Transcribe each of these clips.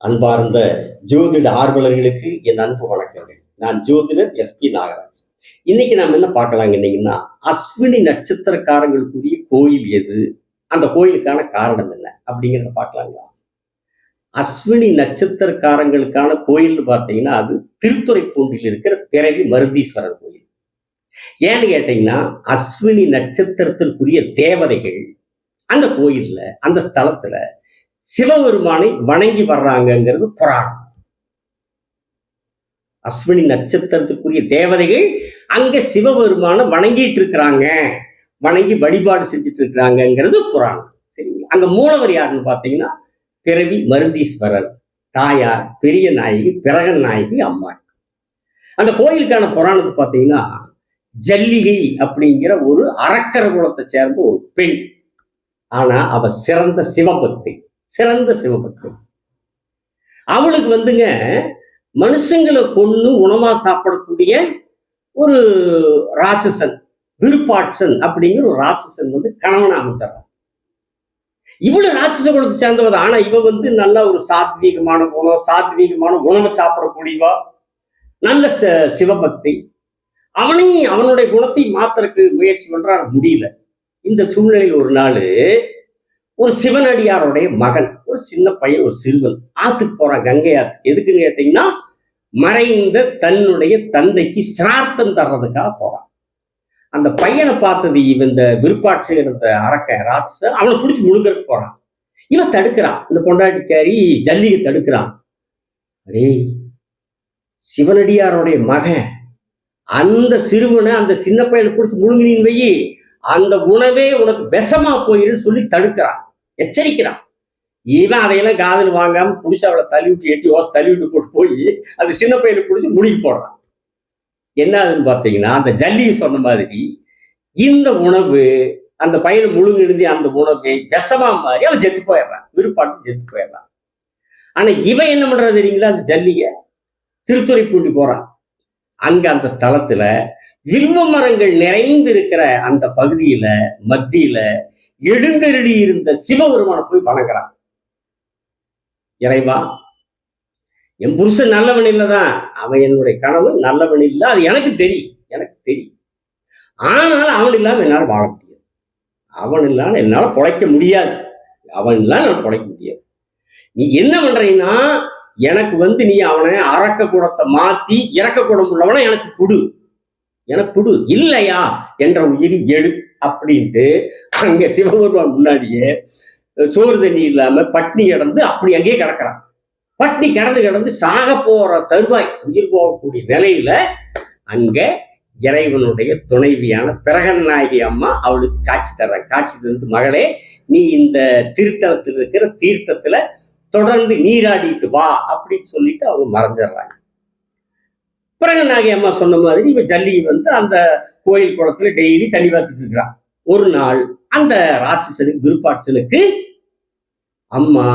அன்பார்ந்த ஜோதிட ஆர்வலர்களுக்கு என் அன்பு வணக்கங்கள். நான் ஜோதிடர் SP நாகராஜ். இன்னைக்கு நம்ம என்ன பார்க்கலாங்கன்னா, அஸ்வினி நட்சத்திரக்காரங்களுக்குரிய கோயில் எது, அந்த கோயிலுக்கான காரணம் என்ன அப்படிங்கிறத பார்க்கலாங்களா? அஸ்வினி நட்சத்திரக்காரங்களுக்கான கோயில்னு பார்த்தீங்கன்னா, அது திருத்துறைப்பூண்டில் இருக்கிற பிறவி மருந்தீஸ்வரர் கோயில். ஏன்னு கேட்டீங்கன்னா, அஸ்வினி நட்சத்திரத்திற்குரிய தேவதைகள் அந்த கோயில்ல, அந்த ஸ்தலத்துல சிவபெருமானை வணங்கி வர்றாங்கிறது புராணம். அஸ்வினி நட்சத்திரத்துக்குரிய தேவதைகள் அங்க சிவபெருமானை வணங்கிட்டு இருக்கிறாங்க, வணங்கி வழிபாடு செஞ்சுட்டு இருக்கிறாங்கிறது புராணம். சரிங்களா? அங்க மூலவர் யாருன்னு பாத்தீங்கன்னா, பிறவி மருந்தீஸ்வரர், தாயார் பெரிய நாயகி பிறகன் நாயகி அம்மாள். அந்த கோயிலுக்கான புராணத்தை பாத்தீங்கன்னா, ஜல்லிகை அப்படிங்கிற ஒரு அரக்கர குலத்தை சேர்ந்த ஒரு பெண். ஆனா அவ சிறந்த சிவபக்தி. அவளுக்கு மனுஷங்களை கொன்னு உணவா சாப்பிடக்கூடிய ஒரு ராட்சசன், விருப்பாட்சன் அப்படிங்கிற ஒரு ராட்சசன் கணவனை அமைச்சிடறான். இவ்வளவு ராட்சச குலத்தை சேர்ந்தவ. ஆனா இவ நல்ல ஒரு சாத்வீகமான உணவை சாப்பிடக்கூடியவா, நல்ல சிவபக்தி. அவனுடைய குணத்தை மாத்திரக்கு முயற்சி பண்ற முடியல. இந்த சூழ்நிலையில் ஒரு நாள் ஒரு சிவனடியாருடைய மகன், ஒரு சின்ன பையன், ஒரு சிறுவன் ஆத்துக்கு போறான், கங்கை ஆத்து. எதுக்குன்னு கேட்டீங்கன்னா, மறைந்த தன்னுடைய தந்தைக்கு சிரார்த்தம் தர்றதுக்காக போறான். அந்த பையனை பார்த்தது இந்த விருப்பாட்சி இருந்த அரக்க ராட்சசன் அவனை பிடிச்சி முழுங்கறதுக்கு போறான். இவன் தடுக்கிறான், இந்த பொண்டாட்டிக்காரி ஜல்லியை தடுக்கிறான். அடே, சிவனடியாருடைய மகன் அந்த சிறுவனை அந்த சின்ன பையனை பிடிச்சி முழுங்கினின் வையி, அந்த உணவே உனக்கு விஷமா போயிருன்னு சொல்லி தடுக்கிறான், எச்சரிக்கிறான். இவன் அதையெல்லாம் காதல் வாங்காம பிடிச்சி அவளை தள்ளிவிட்டு 8 ஓசை தள்ளிவிட்டு போட்டு போய் அந்த சின்ன பையனை பிடிச்சி முழுகி போடுறான். என்ன ஆகுதுன்னு பார்த்தீங்கன்னா, அந்த ஜல்லியை சொன்ன மாதிரி இந்த உணவு அந்த பையனை முழுங்கிழுந்தி அந்த உணவை விஷமா மாறி அவன் செத்து போயிடுறான், விருப்பாட்டு செத்து போயிடுறான். ஆனா இவன் என்ன பண்றது தெரியுங்களா, அந்த ஜல்லிய திருத்துறைப்பூண்டி போறான். அங்க அந்த ஸ்தலத்துல வில்வ மரங்கள் நிறைந்து இருக்கிற அந்த பகுதியில மத்தியில எழுந்தருளி இருந்த சிவபெருமானை போய் வணங்குறான். இறைவா, என் புருஷன் நல்லவன் இல்லதான், அவன் என்னுடைய கணவன் நல்லவன் இல்லை, அது எனக்கு தெரியும். ஆனால் அவன் இல்லாம என்னால வாழ முடியாது, அவன் இல்லாம என்னால பொழைக்க முடியாது, நீ என்ன பண்றீன்னா, எனக்கு நீ அவனை அரக்க குடத்தை மாத்தி இறக்க குடம் உள்ளவனை எனக்கு கொடு, இல்லையா என்ற உயிரி எடு அப்படின்ட்டு அங்க சிவபெருமான் முன்னாடியே சோறு தண்ணி இல்லாம பட்னி கிடந்து அப்படி அங்கேயே கிடக்கிறான். பட்னி கிடந்து சாக போற தருவாய், உயிர் போகக்கூடிய நிலையில அங்க இறைவனுடைய துணைவியான பிறகன் நாயகி அம்மா அவளுக்கு காட்சி தர்றாங்க. காட்சி தந்து, மகளே, நீ இந்த திருத்தலத்தில் இருக்கிற தீர்த்தத்துல தொடர்ந்து நீராடிட்டு வா அப்படின்னு சொல்லிட்டு அவங்க மறைஞ்சிடுறாங்க. பிறகன் நாயகி அம்மா சொன்ன மாதிரி இவ ஜல்லி அந்த கோயில் குளத்துல டெய்லி தண்ணி பார்த்துட்டு இருக்கிறான். ஒரு நாள் அந்த ராட்சசனுக்கு, விருப்பாட்சனுக்கு அம்மா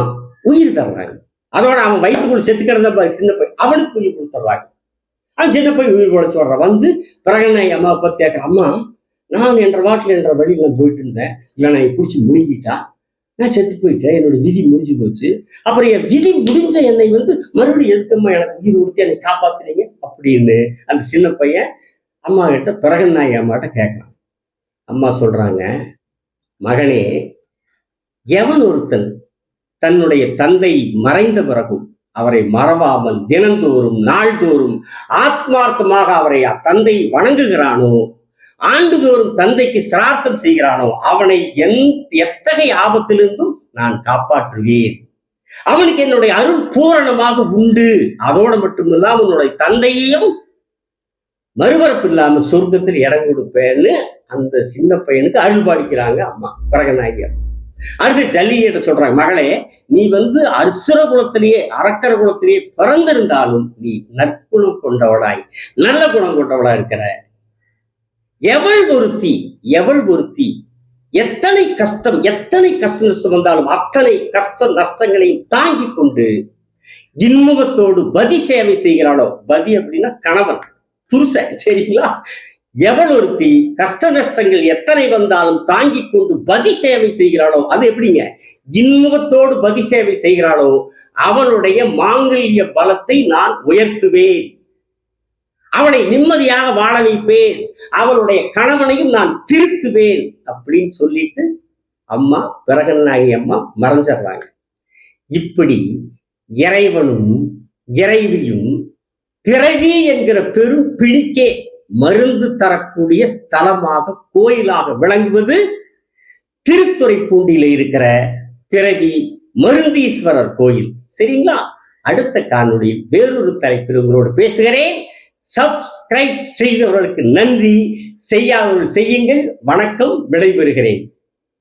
உயிர் தர்றாங்க. அதோட அவன் வயிற்றுக்குள்ள செத்து கிடந்த சின்ன பையன், அவனுக்கு உயிர் கொடுத்துட்றாங்க. அவன் சின்ன பையன் உயிர் குழைச்சு வர்றான். பிறகன் நாயகி அம்மாவை பார்த்து கேட்கிறான், அம்மா, நான் என்ற வழியில் நான் போயிட்டு இருந்தேன், இல்லை நான் பிடிச்சி முழுங்கிட்டா, நான் செத்து போயிட்டேன், என்னோட விதி முடிஞ்சு போச்சு. அப்புறம் என் விதி முடிஞ்ச என்னை மறுபடியும் எதுக்கம்மா எனக்கு உயிர் கொடுத்து என்னை காப்பாத்துறீங்க அப்படின்னு அந்த சின்ன பையன் அம்மா கிட்ட, பிறகன் நாயகி அம்மாட்ட கேட்கறான். அம்மா சொல்றாங்க, மகனே, எவன் ஒருத்தன் தன்னுடைய தந்தை மறைந்த பிறகும் அவரை மறவாமல் தினந்தோறும் நாள்தோறும் ஆத்மார்த்தமாக அவரை தந்தை வணங்குகிறானோ, ஆண்டுதோறும் தந்தைக்கு சிரார்த்தம் செய்கிறானோ, அவனை எத்தகைய ஆபத்திலிருந்தும் நான் காப்பாற்றுவேன். அவனுக்கு என்னுடைய அருள் பூரணமாக உண்டு. அதோடு மட்டுமில்லாம உன்னுடைய தந்தையையும் மறுபரப்பு இல்லாம சொர்க்கத்தில் இடம் கொடுப்பேன்னு அந்த சின்ன பையனுக்கு அருள் பாடிக்கிறாங்க அம்மா பிறகநாயகி. அடுத்து ஜல்லிகிட்ட சொல்றாங்க, மகளே, நீ அசுர குலத்திலேயே அரக்கர குலத்திலேயே பிறந்திருந்தாலும் நீ நற்குணம் கொண்டவளாய் நல்ல குணம் கொண்டவளா இருக்கிற. எவள் ஒருத்தி எத்தனை கஷ்ட நஷ்டம் வந்தாலும் அத்தனை கஷ்ட நஷ்டங்களையும் தாங்கி கொண்டு இன்முகத்தோடு பதி சேவை செய்கிறாளோ, பதி அப்படின்னா கணவன், புருஷன், சரிங்களா, எவள் ஒருத்தி கஷ்ட நஷ்டங்கள் எத்தனை வந்தாலும் தாங்கிக் கொண்டு பதி சேவை செய்கிறாளோ, அது எப்படிங்க, இன்முகத்தோடு பதி சேவை செய்கிறாளோ அவளுடைய மாங்கல்ய பலத்தை நான் உயர்த்துவேன், அவளை நிம்மதியாக வாழ வைப்பேன், அவளுடைய கணவனையும் நான் திருத்துவேன் அப்படின்னு சொல்லிட்டு அம்மா பிறகநாயகி அம்மா மறைஞ்சிடுறாங்க. இப்படி இறைவனும் இறைவியும் பிறவி என்கிற பெரும் பிணிக்கே மருந்து தரக்கூடிய ஸ்தலமாக கோயிலாக விளங்குவது திருத்துறைப்பூண்டியில இருக்கிற பிறவி மருந்தீஸ்வரர் கோயில். சரிங்களா? அடுத்த காணொளியில் வேறொரு தலைப்பில் உங்களோடு பேசுகிறேன். சப்ஸ்கிரைப் செய்தவர்களுக்கு நன்றி, செய்யாதவர்கள் செய்யுங்கள். வணக்கம், விடைபெறுகிறேன்.